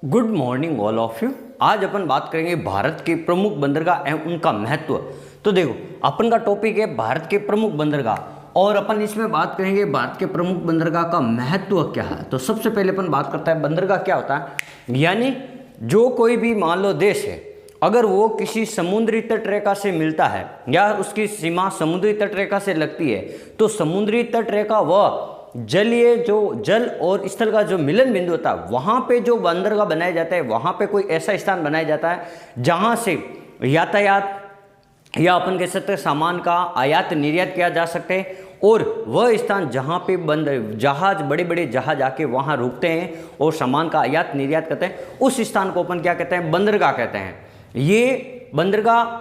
Good morning all of you. आज अपन बात करेंगे भारत के प्रमुख बंदरगाह एवं उनका महत्व। तो देखो, अपन का टॉपिक है भारत के प्रमुख बंदरगाह और अपन इसमें बात करेंगे भारत के प्रमुख बंदरगाह का महत्व क्या है। तो सबसे पहले अपन बात करता है बंदरगाह क्या होता है। यानी जो कोई भी मान लो देश है, अगर वो किसी समुद्री तट रेखा से मिलता है या उसकी सीमा समुद्री तट रेखा से लगती है, तो समुद्री तट रेखा व जलीय जो जल और स्थल का जो मिलन बिंदु होता है, वहाँ पे जो बंदरगाह बनाया जाता है, वहाँ पे कोई ऐसा स्थान बनाया जाता है जहाँ से यातायात या अपन कह सकते हैं सामान का आयात निर्यात किया जा सके। और वह स्थान जहाँ पे जहाज बड़े बड़े जहाज आके वहाँ रुकते हैं और सामान का आयात निर्यात करते हैं, उस स्थान को अपन क्या कहते हैं, बंदरगाह कहते हैं। ये बंदरगाह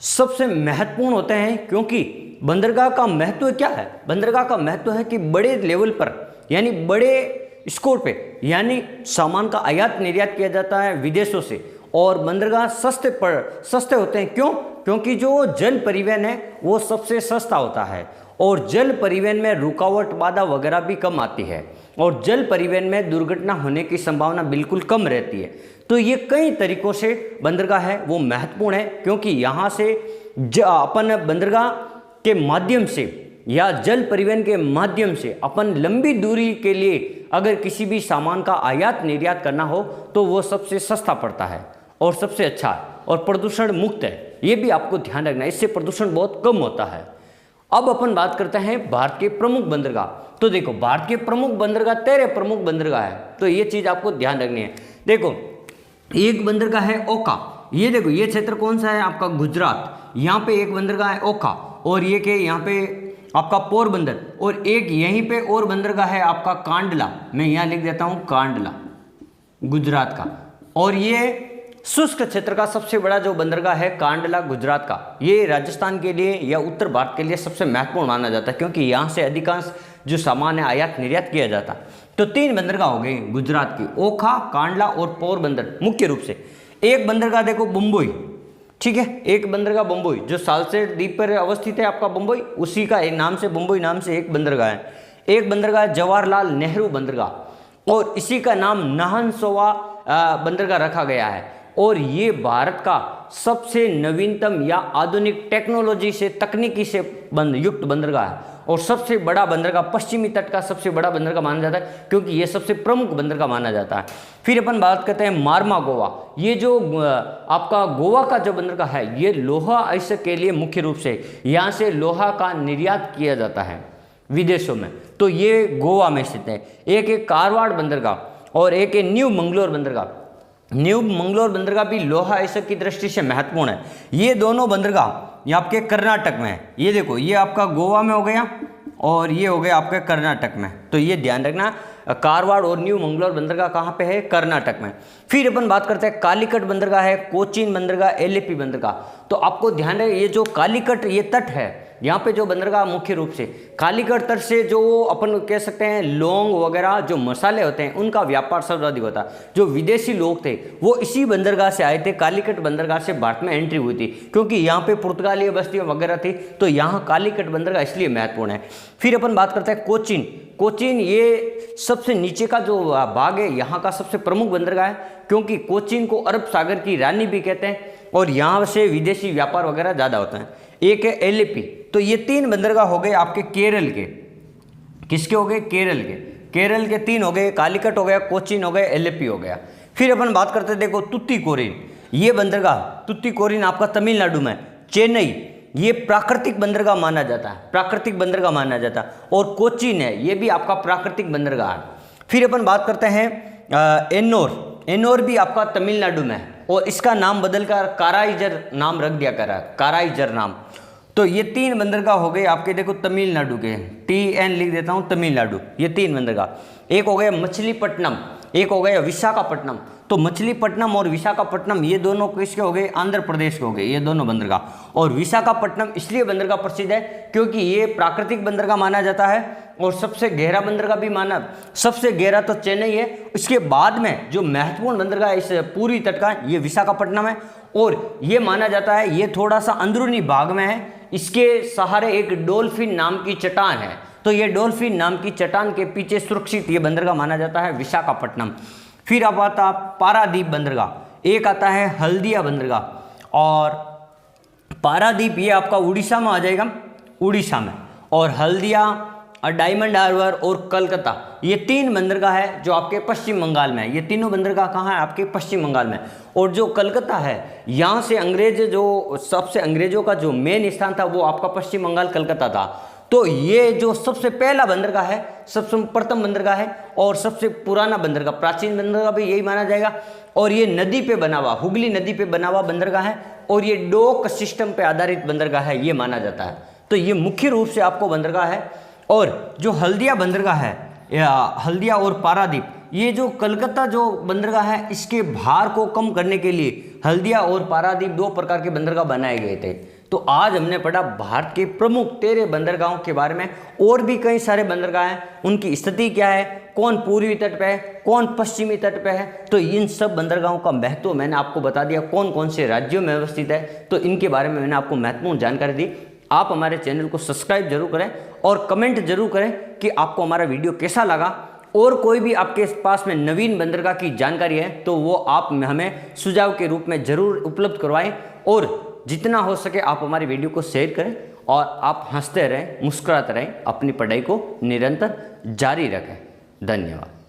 सबसे महत्वपूर्ण होते हैं क्योंकि बंदरगाह का महत्व क्या है। बंदरगाह का महत्व है कि बड़े लेवल पर यानी बड़े स्कोर पे यानी सामान का आयात निर्यात किया जाता है विदेशों से। और बंदरगाह सस्ते होते हैं। क्यों? क्योंकि जो जल परिवहन है वो सबसे सस्ता होता है और जल परिवहन में रुकावट बाधा वगैरह भी कम आती है और जल परिवहन में दुर्घटना होने की संभावना बिल्कुल कम रहती है। तो ये कई तरीकों से बंदरगाह है वो महत्वपूर्ण है क्योंकि यहाँ से अपन बंदरगाह के माध्यम से या जल परिवहन के माध्यम से अपन लंबी दूरी के लिए अगर किसी भी सामान का आयात निर्यात करना हो तो वो सबसे सस्ता पड़ता है और सबसे अच्छा है और प्रदूषण मुक्त है। ये भी आपको ध्यान रखना है, इससे प्रदूषण बहुत कम होता है। अब अपन बात करते हैं भारत के प्रमुख बंदरगाह। तो देखो, भारत के प्रमुख बंदरगाह 13 प्रमुख बंदरगाह है, तो ये चीज़ आपको ध्यान रखनी है। देखो, एक बंदरगाह है ओखा। ये देखो, ये क्षेत्र कौन सा है आपका, गुजरात। यहाँ पे एक बंदरगाह है ओखा और ये के यहाँ पे आपका पोरबंदर। और एक यहीं पे और बंदरगाह है आपका कांडला। मैं यहाँ लिख देता हूँ कांडला, गुजरात का। और ये शुष्क क्षेत्र का सबसे बड़ा जो बंदरगाह है कांडला, गुजरात का। ये राजस्थान के लिए या उत्तर भारत के लिए सबसे महत्वपूर्ण माना जाता है क्योंकि यहाँ से अधिकांश जो सामान है आयात निर्यात किया जाता है। तो 3 बंदरगाह हो गए गुजरात की, ओखा, कांडला और पोरबंदर मुख्य रूप से। एक बंदरगाह देखो बम्बई, ठीक है, एक बंदरगाह बम्बई जो सालसेट द्वीप पर अवस्थित है आपका बम्बई, उसी का एक नाम से बम्बई नाम से एक बंदरगाह है। एक बंदरगाह जवाहरलाल नेहरू बंदरगाह और इसी का नाम नहनसोवा बंदरगाह रखा गया है। और ये भारत का सबसे नवीनतम या आधुनिक टेक्नोलॉजी से तकनीकी से युक्त बंदरगाह है और सबसे बड़ा बंदरगाह, पश्चिमी तट का सबसे बड़ा बंदरगाह माना जाता है क्योंकि ये सबसे प्रमुख बंदरगाह माना जाता है। फिर अपन बात करते हैं मारमा गोवा। ये जो आपका गोवा का जो बंदरगाह है, ये लोहा आइसक के लिए मुख्य रूप से यहाँ से लोहा का निर्यात किया जाता है विदेशों में, तो ये गोवा में स्थित है। एक कारवाड़ बंदरगाह और एक न्यू मंगलोर बंदरगाह। न्यू मंगलोर बंदरगाह भी लोहा आइसक की दृष्टि से महत्वपूर्ण है। ये दोनों बंदरगाह ये आपके कर्नाटक में है। ये देखो, ये आपका गोवा में हो गया और ये हो गया आपके कर्नाटक में, तो ये ध्यान रखना। कारवाड़ और न्यू मंगलोर बंदरगाह कहाँ पे है, कर्नाटक में। फिर अपन बात करते हैं कालीकट बंदरगाह है, कोचीन बंदरगाह, एलेपी बंदरगाह। तो आपको ध्यान रहे, ये जो कालीकट ये तट है, यहाँ पे जो बंदरगाह मुख्य रूप से कालीकट तट से जो अपन कह सकते हैं लौंग वगैरह जो मसाले होते हैं उनका व्यापार सर्वाधिक होता है। जो विदेशी लोग थे वो इसी बंदरगाह से आए थे, कालीकट बंदरगाह से भारत में एंट्री हुई थी क्योंकि यहाँ पे पुर्तगाली बस्तियाँ वगैरह थी, तो यहाँ कालीकट बंदरगाह इसलिए महत्वपूर्ण है। फिर अपन बात करते हैं कोचीन। कोचीन ये सबसे नीचे का जो भाग है, यहाँ का सबसे प्रमुख बंदरगाह है क्योंकि कोचीन को अरब सागर की रानी भी कहते हैं और यहाँ से विदेशी व्यापार वगैरह ज़्यादा होता है। एक है एलेपी। तो ये 3 बंदरगाह हो गए आपके केरल के। किसके हो गए, केरल के। केरल के 3 हो गए, कालीकट हो गया, कोचीन हो गया, एलेपी हो गया। फिर अपन बात करते हैं, देखो तुतीकोरिन। ये बंदरगाह तुतीकोरिन आपका तमिलनाडु में, चेन्नई, ये प्राकृतिक बंदरगाह माना जाता है, प्राकृतिक बंदरगाह माना जाता है। और कोचीन है, ये भी आपका प्राकृतिक बंदरगाह है। फिर अपन बात करते हैं एन्नोर। एन्नोर भी आपका तमिलनाडु में है और इसका नाम बदलकर काराइजर नाम रख दिया करा, काराइजर नाम। तो ये 3 बंदरगाह हो गए आपके, देखो तमिलनाडु के, TN लिख देता हूँ, तमिलनाडु। ये 3 बंदरगाह। एक हो गया मछलीपट्टनम, एक हो गया विशाखापट्टनम। तो मछलीपट्टनम और विशाखापट्टनम ये दोनों किसके हो गए, आंध्र प्रदेश के हो गए ये दोनों बंदरगाह। और विशाखापट्टनम इसलिए बंदरगाह प्रसिद्ध है क्योंकि ये प्राकृतिक बंदरगाह माना जाता है और सबसे गहरा बंदरगाह भी माना, सबसे गहरा तो चेन्नई है, इसके बाद में जो महत्वपूर्ण बंदरगाह है इस पूरी तट का ये विशाखापट्टनम है। और ये माना जाता है ये थोड़ा सा अंदरूनी भाग में है, इसके सहारे एक डॉल्फिन नाम की चट्टान है, तो ये डॉल्फिन नाम की चट्टान के पीछे सुरक्षित ये बंदरगाह माना जाता है विशाखापट्टनम। फिर अब आता पारादीप बंदरगाह, एक आता है हल्दिया बंदरगाह। और पारादीप ये आपका उड़ीसा में आ जाएगा, उड़ीसा में। और हल्दिया, डायमंड हार्बर और कलकत्ता, ये 3 बंदरगाह है जो आपके पश्चिम बंगाल में है। ये तीनों बंदरगाह कहाँ है? आपके पश्चिम बंगाल में। और जो कलकत्ता है, यहाँ से जो सबसे अंग्रेजों का जो मेन स्थान था वो आपका पश्चिम बंगाल कलकत्ता था। तो ये जो सबसे पहला बंदरगाह है, सबसे प्रथम बंदरगाह है और सबसे पुराना बंदरगाह, प्राचीन बंदरगाह भी यही माना जाएगा। और ये नदी पे बना हुआ, हुगली नदी पे बना हुआ बंदरगाह है और ये डॉक सिस्टम पे आधारित बंदरगाह है, ये माना जाता है। तो ये मुख्य रूप से आपको बंदरगाह है। और जो हल्दिया बंदरगाह है, या हल्दिया और पारादीप, ये जो कलकत्ता जो बंदरगाह है, इसके भार को कम करने के लिए हल्दिया और पारादीप 2 प्रकार के बंदरगाह बनाए गए थे। तो आज हमने पढ़ा भारत के प्रमुख 13 बंदरगाहों के बारे में। और भी कई सारे बंदरगाह हैं, उनकी स्थिति क्या है, कौन पूर्वी तट पे है, कौन पश्चिमी तट पे है। तो इन सब बंदरगाहों का महत्व मैंने आपको बता दिया, कौन कौन से राज्यों में अवस्थित है। तो इनके बारे में मैंने आपको महत्वपूर्ण जानकारी दी। आप हमारे चैनल को सब्सक्राइब जरूर करें और कमेंट जरूर करें कि आपको हमारा वीडियो कैसा लगा। और कोई भी आपके पास में नवीन बंदरगाह की जानकारी है तो वो आप हमें सुझाव के रूप में ज़रूर उपलब्ध करवाएं। और जितना हो सके आप हमारी वीडियो को शेयर करें और आप हंसते रहें, मुस्कुराते रहें, अपनी पढ़ाई को निरंतर जारी रखें। धन्यवाद।